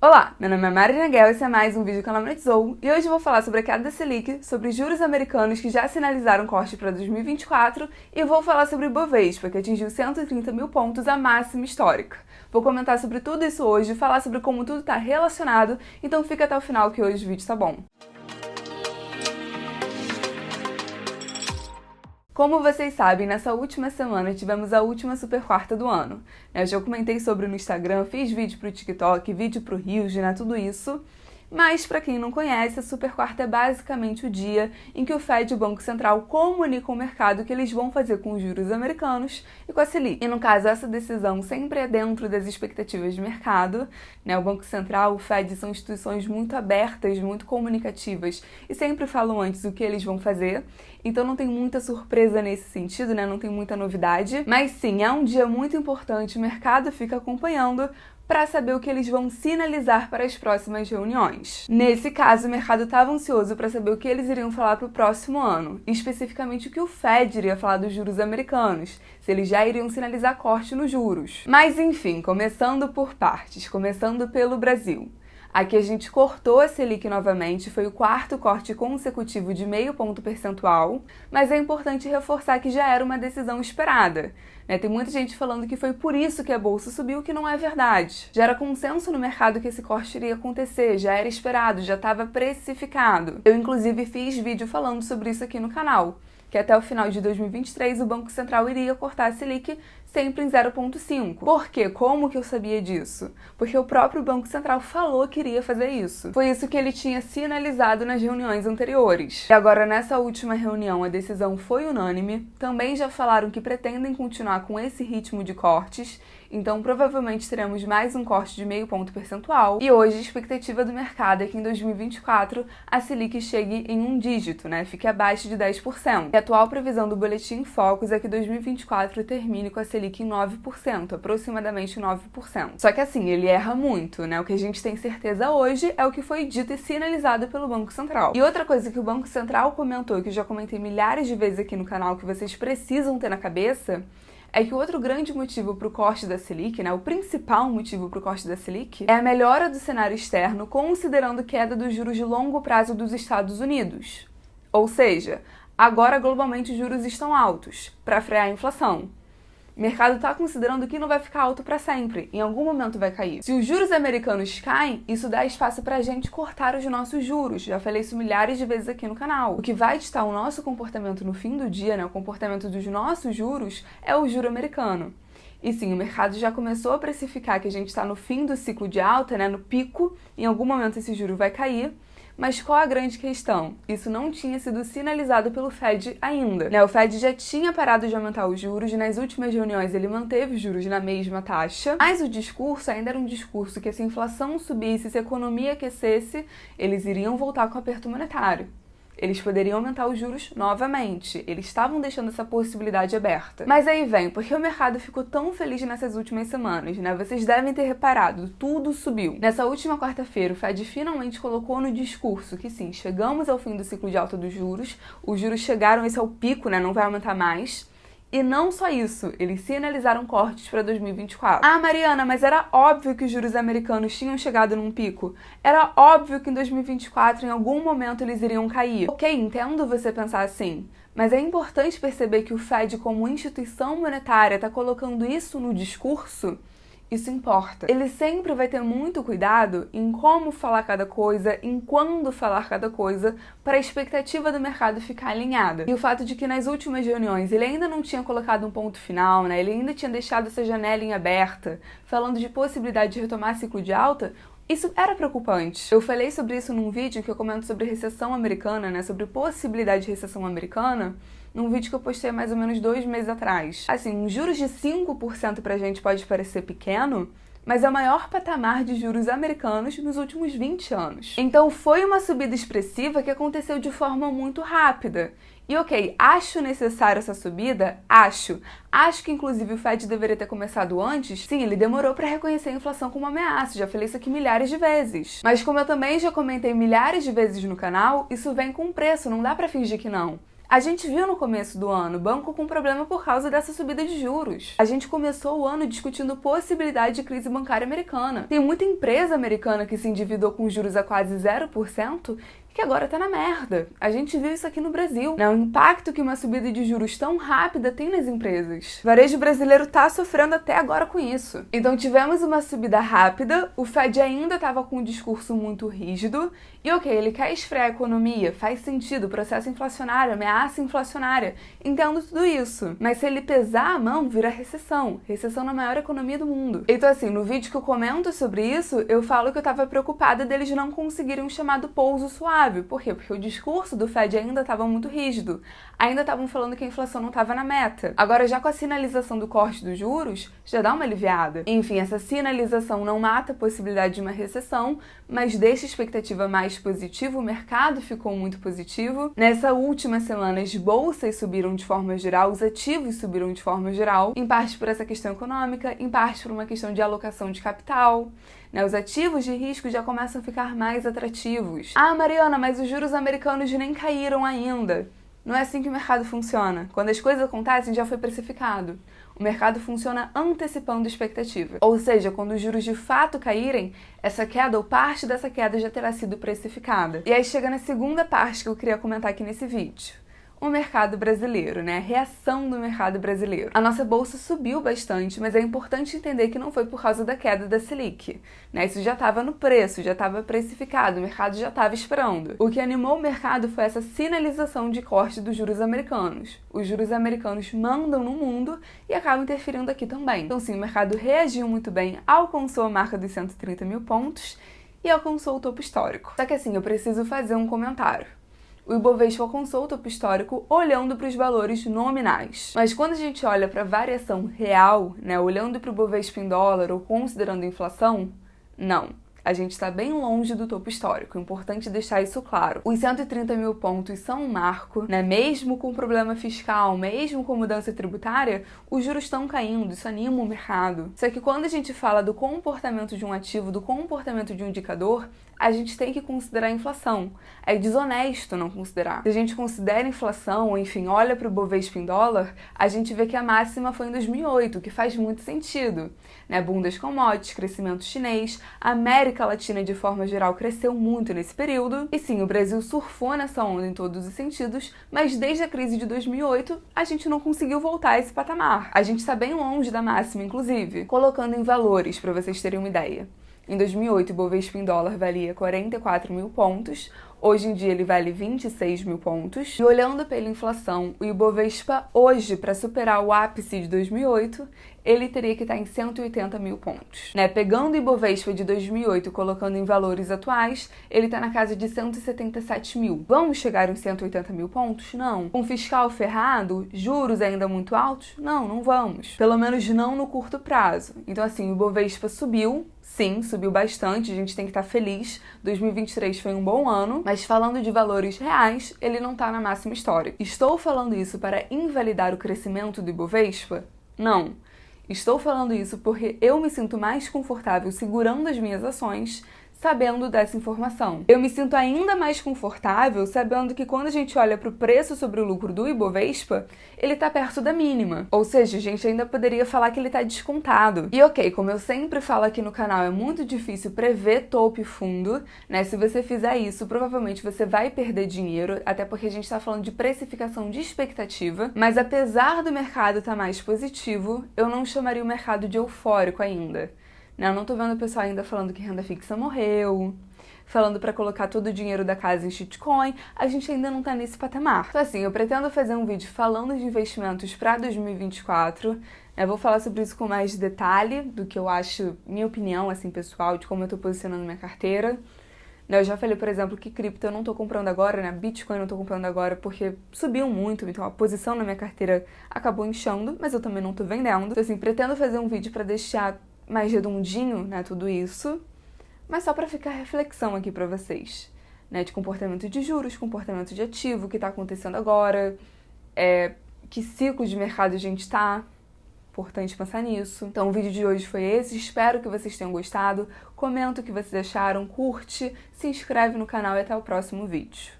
Olá, meu nome é Marina Guel e esse é mais um vídeo do canal Monetizou, e hoje eu vou falar sobre a queda da Selic, sobre juros americanos que já sinalizaram corte para 2024 e vou falar sobre o Ibovespa, que atingiu 130 mil pontos, a máxima histórica. Vou comentar sobre tudo isso hoje, falar sobre como tudo está relacionado, então fica até o final que hoje o vídeo tá bom. Como vocês sabem, nessa última semana tivemos a última super quarta do ano. Eu já comentei sobre no Instagram, fiz vídeo pro TikTok, vídeo pro Reels, né, tudo isso. Mas, para quem não conhece, a super quarta é basicamente o dia em que o Fed e o Banco Central comunicam ao mercado o que eles vão fazer com os juros americanos e com a Selic. E no caso, essa decisão sempre é dentro das expectativas de mercado, né? O Banco Central, o Fed são instituições muito abertas, muito comunicativas e sempre falam antes o que eles vão fazer. Então não tem muita surpresa nesse sentido, né? Não tem muita novidade. Mas sim, é um dia muito importante, o mercado fica acompanhando para saber o que eles vão sinalizar para as próximas reuniões. Nesse caso, o mercado estava ansioso para saber o que eles iriam falar para o próximo ano, especificamente o que o Fed iria falar dos juros americanos, se eles já iriam sinalizar corte nos juros. Mas enfim, começando por partes, começando pelo Brasil. Aqui a gente cortou a Selic novamente, foi o quarto corte consecutivo de 0,5 ponto percentual, mas é importante reforçar que já era uma decisão esperada. Tem muita gente falando que foi por isso que a bolsa subiu, o que não é verdade. Já era consenso no mercado que esse corte iria acontecer, já era esperado, já estava precificado. Eu inclusive fiz vídeo falando sobre isso aqui no canal, que até o final de 2023 o Banco Central iria cortar a Selic sempre em 0,5. Por quê? Como que eu sabia disso? Porque o próprio Banco Central falou que iria fazer isso. Foi isso que ele tinha sinalizado nas reuniões anteriores. E agora, nessa última reunião, a decisão foi unânime. Também já falaram que pretendem continuar com esse ritmo de cortes, então provavelmente teremos mais um corte de 0,5 ponto percentual. E hoje a expectativa do mercado é que em 2024 a Selic chegue em um dígito, fique abaixo de 10%. E a atual previsão do Boletim Focus é que 2024 termine com a Selic em 9%, aproximadamente 9%. Só que assim, ele erra muito, O que a gente tem certeza hoje é o que foi dito e sinalizado pelo Banco Central. E outra coisa que o Banco Central comentou, que eu já comentei milhares de vezes aqui no canal, que vocês precisam ter na cabeça, é que o outro grande motivo para o corte da Selic, o principal motivo para o corte da Selic, é a melhora do cenário externo, considerando queda dos juros de longo prazo dos Estados Unidos. Ou seja, agora globalmente os juros estão altos, para frear a inflação. O mercado está considerando que não vai ficar alto para sempre, em algum momento vai cair. Se os juros americanos caem, isso dá espaço para a gente cortar os nossos juros. Já falei isso milhares de vezes aqui no canal. O que vai ditar o nosso comportamento no fim do dia, o comportamento dos nossos juros, é o juro americano. E sim, o mercado já começou a precificar que a gente está no fim do ciclo de alta, no pico, em algum momento esse juro vai cair. Mas qual a grande questão? Isso não tinha sido sinalizado pelo Fed ainda. O Fed já tinha parado de aumentar os juros, nas últimas reuniões ele manteve os juros na mesma taxa, mas o discurso ainda era um discurso que se a inflação subisse, se a economia aquecesse, eles iriam voltar com o aperto monetário. Eles poderiam aumentar os juros novamente. Eles estavam deixando essa possibilidade aberta. Mas aí vem, porque o mercado ficou tão feliz nessas últimas semanas, Vocês devem ter reparado, tudo subiu. Nessa última quarta-feira, o Fed finalmente colocou no discurso que sim, chegamos ao fim do ciclo de alta dos juros, os juros chegaram, esse é o pico, não vai aumentar mais. E não só isso, eles sinalizaram cortes para 2024. Ah, Mariana, mas era óbvio que os juros americanos tinham chegado num pico. Era óbvio que em 2024, em algum momento, eles iriam cair. Ok, entendo você pensar assim, mas é importante perceber que o Fed, como instituição monetária, está colocando isso no discurso. Isso importa. Ele sempre vai ter muito cuidado em como falar cada coisa, em quando falar cada coisa, para a expectativa do mercado ficar alinhada. E o fato de que nas últimas reuniões ele ainda não tinha colocado um ponto final, ele ainda tinha deixado essa janela em aberta, falando de possibilidade de retomar ciclo de alta, isso era preocupante. Eu falei sobre isso num vídeo que eu comento sobre recessão americana, sobre possibilidade de recessão americana, num vídeo que eu postei há mais ou menos 2 meses atrás. Assim, juros de 5% pra gente pode parecer pequeno, mas é o maior patamar de juros americanos nos últimos 20 anos. Então foi uma subida expressiva que aconteceu de forma muito rápida. E ok, acho necessária essa subida? Acho. Acho que inclusive o Fed deveria ter começado antes? Sim, ele demorou para reconhecer a inflação como uma ameaça, já falei isso aqui milhares de vezes. Mas como eu também já comentei milhares de vezes no canal, isso vem com preço, não dá para fingir que não. A gente viu no começo do ano banco com problema por causa dessa subida de juros. A gente começou o ano discutindo possibilidade de crise bancária americana. Tem muita empresa americana que se endividou com juros a quase 0%, que agora tá na merda. A gente viu isso aqui no Brasil, né? O impacto que uma subida de juros tão rápida tem nas empresas. O varejo brasileiro tá sofrendo até agora com isso. Então tivemos uma subida rápida, o Fed ainda tava com um discurso muito rígido, e ok, ele quer esfriar a economia, faz sentido, processo inflacionário, ameaça inflacionária, entendo tudo isso. Mas se ele pesar a mão, vira recessão. Recessão na maior economia do mundo. Então assim, no vídeo que eu comento sobre isso, eu falo que eu tava preocupada deles não conseguirem um chamado pouso suave. Por quê? Porque o discurso do Fed ainda estava muito rígido. Ainda estavam falando que a inflação não estava na meta. Agora, já com a sinalização do corte dos juros, já dá uma aliviada. Enfim, essa sinalização não mata a possibilidade de uma recessão, mas deixa a expectativa mais positiva. O mercado ficou muito positivo. Nessa última semana, as bolsas subiram de forma geral, os ativos subiram de forma geral, em parte por essa questão econômica, em parte por uma questão de alocação de capital. Os ativos de risco já começam a ficar mais atrativos. Ah, Mariana, mas os juros americanos nem caíram ainda. Não é assim que o mercado funciona. Quando as coisas acontecem, já foi precificado. O mercado funciona antecipando a expectativa. Ou seja, quando os juros de fato caírem, essa queda ou parte dessa queda já terá sido precificada. E aí chega na segunda parte que eu queria comentar aqui nesse vídeo. O mercado brasileiro, né? A reação do mercado brasileiro. A nossa bolsa subiu bastante, mas é importante entender que não foi por causa da queda da Selic, né? Isso já estava no preço, já estava precificado, o mercado já estava esperando. O que animou o mercado foi essa sinalização de corte dos juros americanos. Os juros americanos mandam no mundo e acabam interferindo aqui também. Então sim, o mercado reagiu muito bem, alcançou a marca dos 130 mil pontos e alcançou o topo histórico. Só que assim, eu preciso fazer um comentário. O Ibovespa alcançou o topo histórico olhando para os valores nominais. Mas quando a gente olha para a variação real, né, olhando para o Ibovespa em dólar ou considerando a inflação, não. A gente está bem longe do topo histórico, é importante deixar isso claro. Os 130 mil pontos são um marco, né? Mesmo com problema fiscal, mesmo com mudança tributária, os juros estão caindo, isso anima o mercado. Só que quando a gente fala do comportamento de um ativo, do comportamento de um indicador, a gente tem que considerar a inflação. É desonesto não considerar. Se a gente considera a inflação, ou enfim, olha para o Bovespa em dólar, a gente vê que a máxima foi em 2008, que faz muito sentido. Né? Boom das commodities, crescimento chinês, a América Latina de forma geral cresceu muito nesse período. E sim, o Brasil surfou nessa onda em todos os sentidos, mas desde a crise de 2008, a gente não conseguiu voltar a esse patamar. A gente está bem longe da máxima, inclusive. Colocando em valores, para vocês terem uma ideia. Em 2008, o Bovespa em dólar valia 44 mil pontos, hoje em dia ele vale 26 mil pontos. E olhando pela inflação, o Ibovespa hoje, para superar o ápice de 2008, ele teria que estar em 180 mil pontos. Né? Pegando o Ibovespa de 2008 e colocando em valores atuais, ele está na casa de 177 mil. Vamos chegar em 180 mil pontos? Não. Com fiscal ferrado, juros ainda muito altos? Não, não vamos. Pelo menos não no curto prazo. Então assim, o Ibovespa subiu. Sim, subiu bastante, a gente tem que estar feliz. 2023 foi um bom ano, mas falando de valores reais, ele não está na máxima histórica. Estou falando isso para invalidar o crescimento do Ibovespa? Não. Estou falando isso porque eu me sinto mais confortável segurando as minhas ações sabendo dessa informação. Eu me sinto ainda mais confortável sabendo que quando a gente olha para o preço sobre o lucro do Ibovespa, ele está perto da mínima. Ou seja, a gente ainda poderia falar que ele está descontado. E ok, como eu sempre falo aqui no canal, é muito difícil prever topo e fundo, né? Se você fizer isso, provavelmente você vai perder dinheiro, até porque a gente está falando de precificação de expectativa. Mas apesar do mercado estar mais positivo, eu não chamaria o mercado de eufórico ainda. Eu não tô vendo o pessoal ainda falando que renda fixa morreu, falando para colocar todo o dinheiro da casa em shitcoin, a gente ainda não tá nesse patamar. Então assim, eu pretendo fazer um vídeo falando de investimentos para 2024, eu vou falar sobre isso com mais detalhe, do que eu acho, minha opinião, assim, pessoal, de como eu tô posicionando minha carteira. Eu já falei, por exemplo, que cripto eu não tô comprando agora, né? Bitcoin eu não tô comprando agora porque subiu muito, então a posição na minha carteira acabou inchando, mas eu também não tô vendendo. Então assim, pretendo fazer um vídeo para deixar mais redondinho, né, tudo isso, mas só para ficar reflexão aqui para vocês, né, de comportamento de juros, comportamento de ativo, o que está acontecendo agora, que ciclo de mercado a gente tá, importante pensar nisso. Então o vídeo de hoje foi esse, espero que vocês tenham gostado, comenta o que vocês acharam, curte, se inscreve no canal e até o próximo vídeo.